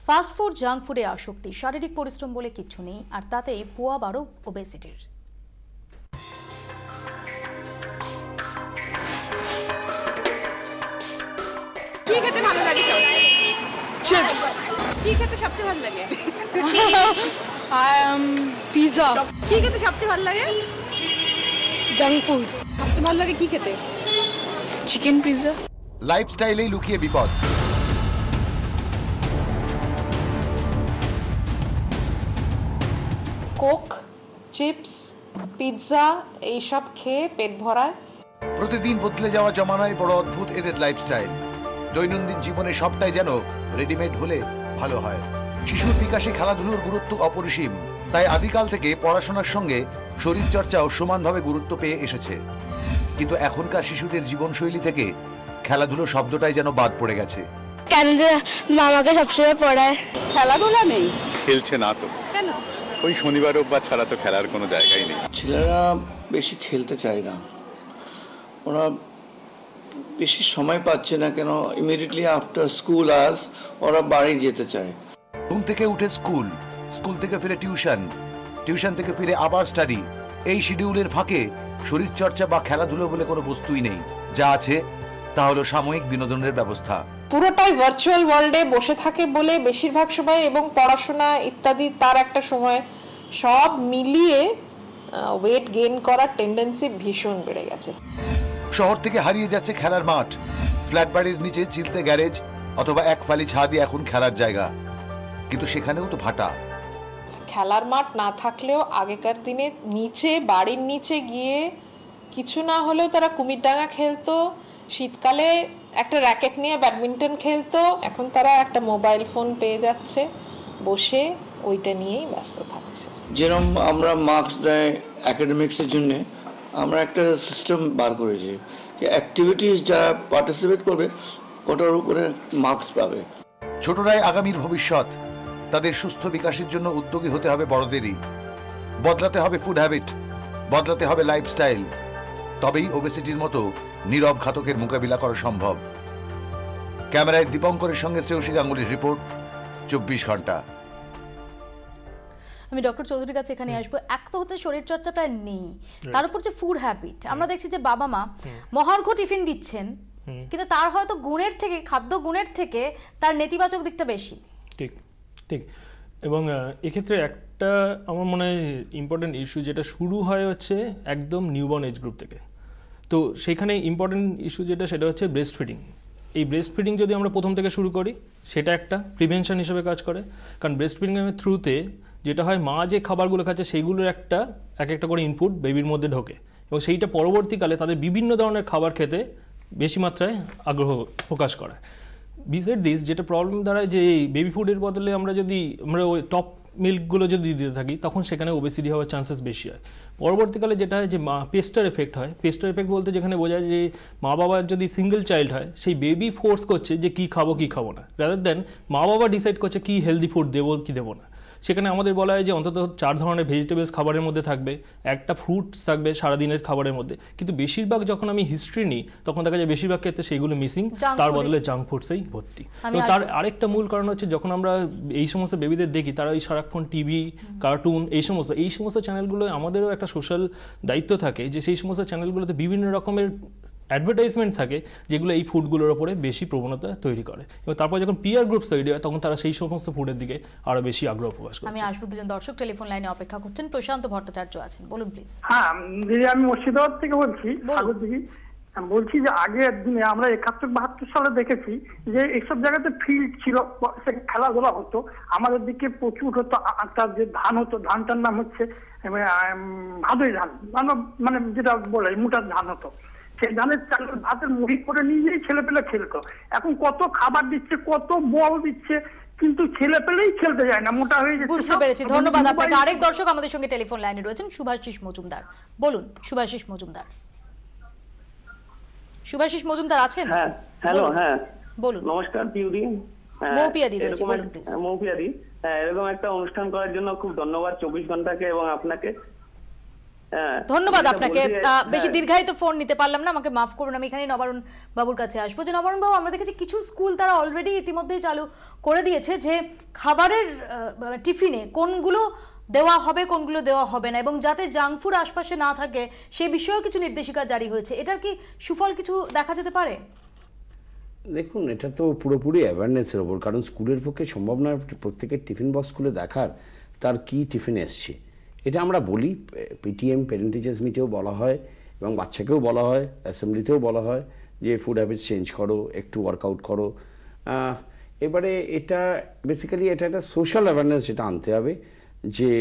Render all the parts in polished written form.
Fast food junk ফুডে আসক্তি, শারীরিক পরিশ্রম বলে কিছু নেই, আর তাতেই পোয়া বারো ওবেসিটির। কি খেতে ভালো লাগে? চিপস। কি খেতে সবচেয়ে ভালো লাগে? পিৎজা। কি খেতে সবচেয়ে ভালো লাগে? Junk food. সবচেয়ে ভালো লাগে কি খেতে? Chicken pizza. লাইফস্টাইলেই লুকিয়ে বিপদ। কোক, চিপস, পিৎজা এইসব খেয়ে পেট ভরায়। প্রতিদিন বদলে যাওয়া জমানায় বড় অদ্ভুত এদের লাইফস্টাইল। দৈনন্দিন জীবনে সবটাই যেন রেডিমেড হলে ভালো হয়। শিশুর বিকাশে খেলাধুলোর গুরুত্ব অপরিসীম, তাই আদিকাল থেকে পড়াশোনার সঙ্গে শরীরচর্চাও সমানভাবে গুরুত্ব পেয়ে এসেছে। কিন্তু এখনকার শিশুদের জীবনশৈলী থেকে খেলাধুলো শব্দটাই যেন বাদ পড়ে গেছে। কেন যে মামাকে সবসময় পড়ায়, খেলাধুলা নেই। খেলছে না তো কেন? ওই শনিবার রোববার ছাড়া তো খেলার কোনো জায়গাই নেই। ছেলেরা বেশি খেলতে চায় না, ওরা বেশি সময় পাচ্ছে না। কেন ইমিডিয়েটলি আফটার স্কুল আওয়ার্স ওরা বাড়ি যেতে চায়। ঘুম থেকে উঠে স্কুল, স্কুল থেকে ফিরে টিউশন, টিউশন থেকে ফিরে আবার স্টাডি। এই শিডিউলের ফাঁকে শরীরচর্চা বা খেলাধুলো বলে কোনো বস্তুই নেই। যা আছে তা হলো সাময়িক বিনোদনের ব্যবস্থা। পুরোটাই ভার্চুয়াল ওয়ার্ল্ডে বসে থাকে বলে বেশিরভাগ সময়, এবং পড়াশোনা ইত্যাদি তার একটা সময়, সব মিলিয়ে ওয়েট গেইন করার টেন্ডেন্সি ভীষণ বেড়ে গেছে। শহর থেকে হারিয়ে যাচ্ছে খেলার মাঠ। ফ্ল্যাট বাড়ির নিচে চিলতে গ্যারেজ অথবা এক ফালি ছাদই এখন খেলার জায়গা, কিন্তু সেখানেও তো ভাটা। খেলার মাঠ না থাকলেও আগেকার দিনে নিচে, বাড়ির নিচে গিয়ে কিছু না হলেও তারা কুমিরডাঙ্গা খেলতো, শীতকালে একটা র্যাকেট নিয়ে ব্যাডমিন্টন খেলতো। এখন তারা একটা মোবাইল ফোন পেয়ে যাচ্ছে, বসে ওইটা নিয়েই ব্যস্ত থাকছে। যেরকম আমরা মার্কস দেয় একাডেমিক্সের জন্য, আমরা একটা সিস্টেম বার করেছি যে অ্যাক্টিভিটিস যারা পার্টিসিপেট করবে ওটার উপরে মার্কস পাবে। ছোটরাই আগামীর ভবিষ্যৎ, তাদের সুস্থ বিকাশের জন্য উদ্যোগী হতে হবে বড়দেরই। বদলাতে হবে ফুড হ্যাবিট, বদলাতে হবে লাইফস্টাইল, তবেই ওবেসিটির মতো নীরব ঘাতকের মোকাবিলা করা সম্ভব। ক্যামেরায় দীপঙ্করের সঙ্গে শ্রেয়সী গাঙ্গুলির রিপোর্ট, 24 ঘন্টা। আমি ডক্টর চৌধুরীর কাছে এখানে আসবো। এক তো হচ্ছে শরীরচর্চা প্রায় নেই, তার উপর যে ফুড হ্যাবিট, আমরা দেখছি যে বাবা মা মহার্ঘ টিফিন দিচ্ছেন, কিন্তু তার হয়তো গুণের থেকে, খাদ্য গুণের থেকে তার নেতিবাচক দিকটা বেশি। ঠিক ঠিক। এবং এক্ষেত্রে একটা আমার মনে হয় ইম্পর্টেন্ট ইস্যু যেটা শুরু হয় হচ্ছে একদম নিউবর্ন এজ গ্রুপ থেকে। তো সেখানে ইম্পর্টেন্ট ইস্যু যেটা, সেটা হচ্ছে ব্রেস্ট ফিডিং। এই ব্রেস্ট ফিডিং যদি আমরা প্রথম থেকে শুরু করি, সেটা একটা প্রিভেনশন হিসেবে কাজ করে। কারণ ব্রেস্ট ফিডিংয়ের থ্রুতে যেটা হয়, মা যে খাবারগুলো খাচ্ছে সেইগুলোর এক একটা করে ইনপুট বেবির মধ্যে ঢোকে, এবং সেইটা পরবর্তীকালে তাদের বিভিন্ন ধরনের খাবার খেতে বেশি মাত্রায় আগ্রহ প্রকাশ করে। বিসাইড দিস, যেটা প্রবলেম দাঁড়ায় যে বেবি ফুডের বদলে আমরা ওই টপ মিল্কগুলো যদি দিতে থাকি, তখন সেখানে ওবেসিটি হওয়ার চান্সেস বেশি হয়। পরবর্তীকালে যেটা হয় যে পেস্টার এফেক্ট হয়। পেস্টার এফেক্ট বলতে যেখানে বোঝায় যে মা বাবার যদি সিঙ্গেল চাইল্ড হয়, সেই বেবি ফোর্স করছে যে কী খাবো কী খাবো না, রাদার দেন মা বাবা ডিসাইড করছে কী হেলদি ফুড দেবো কি দেবো না। সেখানে আমাদের বলা হয় যে অন্তত 4 ধরনের ভেজিটেবলস খাবারের মধ্যে থাকবে, একটা ফ্রুটস থাকবে সারাদিনের খাবারের মধ্যে। কিন্তু বেশিরভাগ যখন আমি হিস্ট্রি নিই, তখন দেখা যায় বেশিরভাগ ক্ষেত্রে সেইগুলো মিসিং, তার বদলে জাঙ্ক ফুডসেই ভর্তি। তো তার আরেকটা মূল কারণ হচ্ছে, যখন আমরা এই সমস্ত বেবিদের দেখি, তারা এই সারাক্ষণ টিভি, কার্টুন, এই সমস্ত চ্যানেলগুলো, আমাদেরও একটা সোশ্যাল দায়িত্ব থাকে যে সেই সমস্ত চ্যানেলগুলোতে বিভিন্ন রকমের অ্যাডভার্টাইজমেন্ট থাকে যেগুলো এই ফুডগুলোর ওপরে বেশি প্রবণতা তৈরি করে, এবং তারপর যখন পিয়ার গ্রুপস তৈরি হয়, তখন তারা সেই সমস্ত ফুডের দিকে আরো বেশি আগ্রহ প্রকাশ করে। আমি আসবো, দুজন দর্শক টেলিফোন লাইনে অপেক্ষা করছেন। প্রশান্ত ভট্টাচার্য আছেন, বলুন প্লিজ। হ্যাঁ দিদি, আমি মুর্শিদাবাদ থেকে বলছি। বলছি যে আগের দিনে আমরা 71-72 সালে দেখেছি যে এইসব জায়গাতে ফিল্ড ছিল, খেলাধুলা হতো। আমাদের দিকে প্রচুর হতো। যে ধান হতো, ধানটার নাম হচ্ছে ভাদই ধান, মানে যেটা বলে মুটার ধান হতো। সেই ধানের চালের ভাতের মুড়ি করে নিয়েই ছেলেপেলে খেলতো। এখন কত খাবার দিচ্ছে, কত বল দিচ্ছে, কিন্তু ছেলেপেলেই খেলতে যায় না, মোটা হয়ে যাচ্ছে। বুঝতে পেরেছি, ধন্যবাদ আপনাকে। আরেক দর্শক আমাদের সঙ্গে টেলিফোন লাইনে রয়েছেন, শুভাশিস মজুমদার। বলুন শুভাশিস মজুমদার। শুভাশিস মজুমদার আছেন? হ্যাঁ, হ্যালো, হ্যাঁ বলুন। নমস্কার পিউদি। মৌপিয়াদি রয়েছে, বলুন প্লিজ। মৌপিয়াদি, হ্যাঁ, এরকম একটা অনুষ্ঠান করার জন্য খুব ধন্যবাদ 24 ঘন্টাকে এবং আপনাকে। ধন্যবাদ আপনাকে। বেশি দীর্ঘায়িত ফোন নিতে পারলাম না, আমাকে মাফ করুন। আমি এখানে নবারুণ বাবুর কাছে আসবো। যে নবারুণ বাবু, আমরা দেখেছি কিছু স্কুল তারা অলরেডি ইতিমধ্যেই চালু করে দিয়েছে যে খাবারের টিফিনে কোনগুলো দেওয়া হবে কোনগুলো দেওয়া হবে না, এবং যাতে জাঙ্ক ফুড আশপাশে না থাকে সেই বিষয়েও কিছু নির্দেশিকা জারি হয়েছে। এটার কি সুফল কিছু দেখা যেতে পারে? দেখুন, এটা তো পুরোপুরি অ্যাওয়ারনেসের ওপর, কারণ স্কুলের পক্ষে সম্ভব নয় প্রত্যেকের টিফিন বক্স খুলে দেখার তার কি টিফিন এসছে। এটা আমরা বলি, পিটিএম প্যারেন্ট টিচার্স মিটেও বলা হয় এবং বাচ্চাকেও বলা হয়, অ্যাসেম্বলিতেও বলা হয় যে ফুড হ্যাবিটস চেঞ্জ করো, একটু ওয়ার্কআউট করো। এবারে এটা বেসিক্যালি এটা একটা সোশ্যাল অ্যাওয়ারনেস যেটা আনতে হবে, যে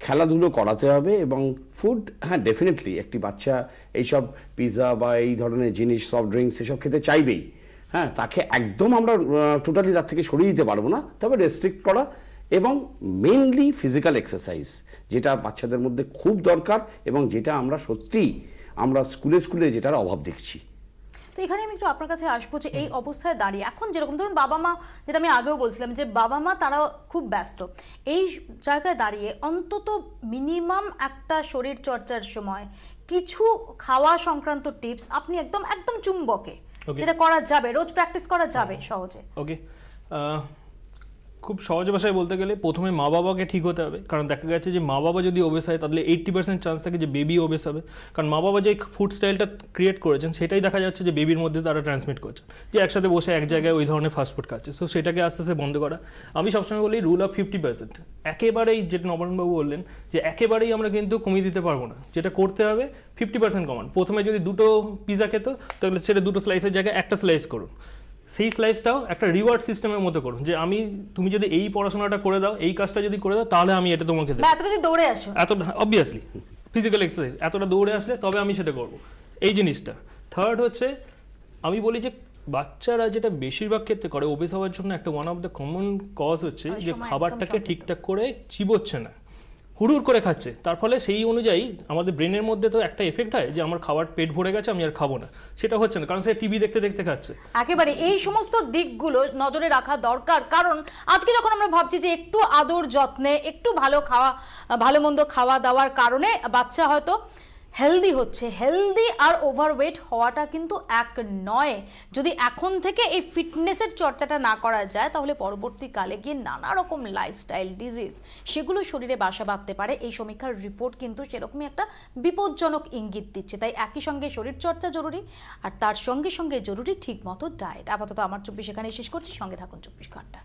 খেলাধুলো করাতে হবে এবং ফুড, হ্যাঁ ডেফিনেটলি একটি বাচ্চা এইসব পিৎজা বা এই ধরনের জিনিস, সফট ড্রিঙ্কস এসব খেতে চাইবেই। হ্যাঁ, তাকে একদম আমরা টোটালি তার থেকে সরিয়ে দিতে পারবো না, তবে রেস্ট্রিক্ট করা এবং মেইনলি ফিজিক্যাল এক্সারসাইজ, যেটা বাচ্চাদের মধ্যে খুব দরকার এবং যেটা আমরা সত্যিই আমরা স্কুলে যেটার অভাব দেখছি। তো এখানে আমি একটু আপনার কাছে আসবো যে এই অবস্থায় দাঁড়িয়ে এখন যেরকম ধরুন বাবা মা, যেটা আমি আগেও বলছিলাম যে বাবা মা তারা খুব ব্যস্ত, এই জায়গায় দাঁড়িয়ে অন্তত মিনিমাম একটা শরীর চর্চার সময় কিছু খাওয়া সংক্রান্ত টিপস আপনি একদম চুম্বকে যেটা করা যাবে, রোজ প্র্যাকটিস করা যাবে সহজে। ওকে, খুব সহজ ভাষায় বলতে গেলে প্রথমে মা বাবাকে ঠিক হতে হবে, কারণ দেখা গেছে যে মা বাবা যদি ওবেস হয় তাহলে 80% চান্স থাকে যে বেবি ওবেস হবে, কারণ মা বাবা যে ফুড স্টাইলটা ক্রিয়েট করেছেন সেটাই দেখা যাচ্ছে যে বেবির মধ্যে তারা ট্রান্সমিট করছে, যে একসাথে বসে এক জায়গায় ওই ধরনের ফাস্টফুড খাচ্ছে। সো সেটাকে আস্তে আস্তে বন্ধ করা। আমি সবসময় বলি রুল অফ 50%, একেবারেই যেটা নবারুণবাবু বললেন যে একেবারেই আমরা কিন্তু কমিয়ে দিতে পারবো না, যেটা করতে হবে 50% কমান। প্রথমে যদি 2টো পিৎজা খেত তাহলে সেটা 2টো স্লাইসের জায়গায় একটা স্লাইস করুন, সেই স্লাইসটাও একটা রিওয়ার্ড সিস্টেমের মতো করুন, যে তুমি যদি এই পড়াশোনাটা করে দাও, এই কাজটা যদি করে দাও, তাহলে আমি এটা তোমাকে দেবো। এতটা যদি দৌড়ে আসো, এত অবভিয়াসলি ফিজিক্যাল এক্সারসাইজ, এতটা দৌড়ে আসলে তবে আমি সেটা করবো, এই জিনিসটা। থার্ড হচ্ছে আমি বলি যে বাচ্চারা যেটা বেশিরভাগ ক্ষেত্রে করে ওবেস হওয়ার জন্য একটা one of the common cause হচ্ছে যে খাবারটাকে ঠিকঠাক করে চিবোচ্ছে না, হুড়ুর করে খাচ্ছে। তার ফলে সেই অনুযায়ী আমাদের ব্রেনের মধ্যে তো একটা এফেক্ট হয় যে আমার খাবার পেট ভরে গেছে, আমি আর খাবো না, সেটা হচ্ছে না, কারণ সে টিভি দেখতে দেখতে খাচ্ছে। একেবারে এই সমস্ত দিকগুলো নজরে রাখা দরকার, কারণ আজকে যখন আমরা ভাবছি যে একটু আদর যত্নে একটু ভালো মন্দ খাওয়া দাওয়ার কারণে বাচ্চা হয়তো হেলদি হচ্ছে, হেলদি আর ওভারওয়েট হওয়াটা কিন্তু এক নয়। যদি এখন থেকে এই ফিটনেসের চর্চাটা না করা যায় তাহলে পরবর্তীকালে গিয়ে নানা রকম লাইফস্টাইল ডিজিজ সেগুলো শরীরে বাসা বাঁধতে পারে। এই সমীক্ষার রিপোর্ট কিন্তু সেরকমই একটা বিপজ্জনক ইঙ্গিত দিচ্ছে। তাই একই সঙ্গে শরীরচর্চা জরুরি আর তার সঙ্গে সঙ্গে জরুরি ঠিকমতো ডায়েট। আপাতত আমার 24 এখানে শেষ করছি, সঙ্গে থাকুন 24 ঘন্টা।